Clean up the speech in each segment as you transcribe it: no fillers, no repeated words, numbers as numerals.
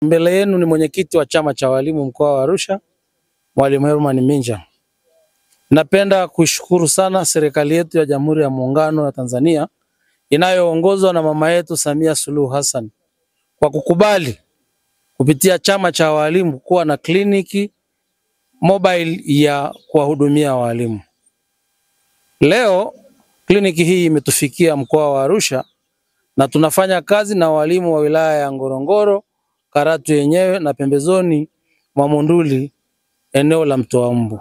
Mbele yenu ni mwenyekiti wa chama cha walimu mkoa wa Arusha, Mwalimu Herman Minja. Napenda kushukuru sana serikali yetu ya Jamhuri ya Muungano wa Tanzania inayoongozwa na mama yetu Samia Suluhu Hassan kwa kukubali kupitia chama cha walimu kuwa na kliniki mobile ya kuwahudumia walimu. Leo kliniki hii imetufikia mkoa wa Arusha na tunafanya kazi na walimu wa wilaya ya Ngorongoro, Karatu yenyewe na pembezoni mwa Monduli eneo la Mtoa Mbu.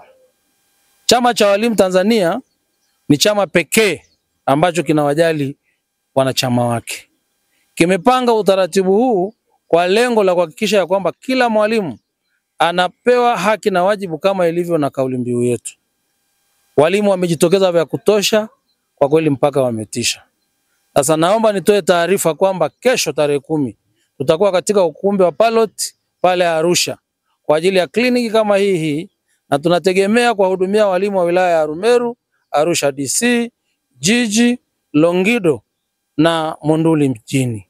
Chama cha walimu Tanzania ni chama pekee ambacho kinawajali wanachama wake. Kimepanga utaratibu huu kwa lengo la kuhakikisha ya kwamba kila mwalimu anapewa haki na wajibu kama ilivyo na kauli mbiu yetu. Walimu wamejitokeza vya kutosha, kwa kweli mpaka wametisha. Sasa naomba nitoe taarifa kwamba kesho tarehe 10 tutakuwa katika ukumbi wa Pilot pale Arusha kwa ajili ya kliniki kama hii na tunategemea kuwahudumia walimu wa wilaya ya Arumeru, Arusha DC, Jiji, Longido na Monduli mjini.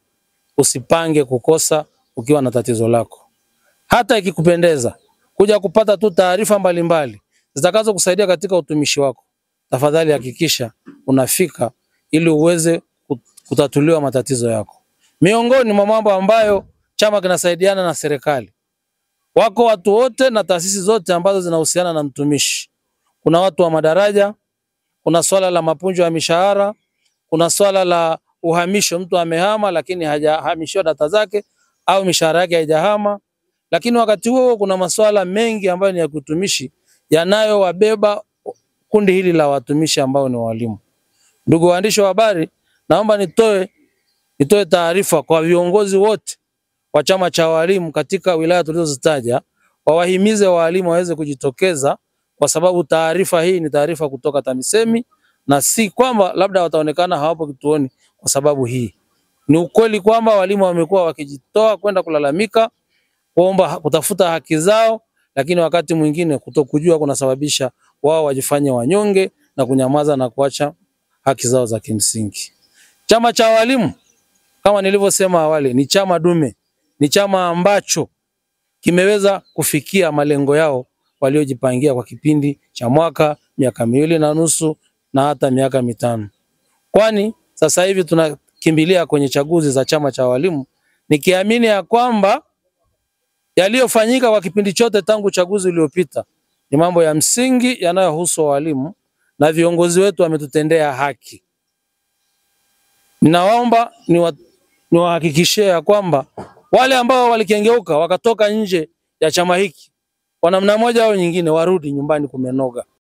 Usipange kukosa ukiwa na tatizo lako. Hata ikikupendeza kuja kupata tu taarifa mbalimbali zitakazo kusaidia katika utumishi wako, tafadhali hakikisha unafika ili uweze kutatuliwa matatizo yako. Miongoni mwa mambo ambayo chama kinasaidiana na serikali, wako watu wote na taasisi zote ambazo zinahusiana na mtumishi. Kuna watu wa madaraja, kuna swala la mapunjo ya mishahara, kuna swala la uhamisho, mtu amehama lakini hajahamishiwa data zake au mishahara yake haijahama. Lakini wakati huo kuna masuala mengi ambayo ni ya kutumishi yanayowabeba kundi hili la watumishi ambao ni walimu. Ndugu waandishi wa habari, naomba nitoe taarifa kwa viongozi wote wa chama cha walimu katika wilaya tulizozitaja, wawahimize walimu waweze kujitokeza kwa sababu taarifa hii ni taarifa kutoka TAMISEMI na si kwamba labda wataonekana hawapo kituoni kwa sababu hii. Ni ukweli kwamba walimu wamekuwa wakijitoa kwenda kulalamika, kuomba kutafuta haki zao, lakini wakati mwingine kutokujua kunasababisha wao wajifanye wanyonge na kunyamaza na kuacha haki zao za kimsingi. Chama cha walimu kama nilivyosema awali ni chama dume, ni chama ambacho kimeweza kufikia malengo yao waliojipangia kwa kipindi cha mwaka, miaka 2.5 na hata miaka 5. Kwani sasa hivi tunakimbilia kwenye chaguzi za chama cha walimu, nikiamini ya kwamba yaliyofanyika kwa kipindi chote tangu chaguzi uliopita ni mambo ya msingi yanayohusu walimu na viongozi wetu wametutendea haki. Ninaomba niwahakikishie ya kwamba wale ambao walikengeuka wakatoka nje ya chama hiki kwa namna moja au nyingine warudi nyumbani kumenoga.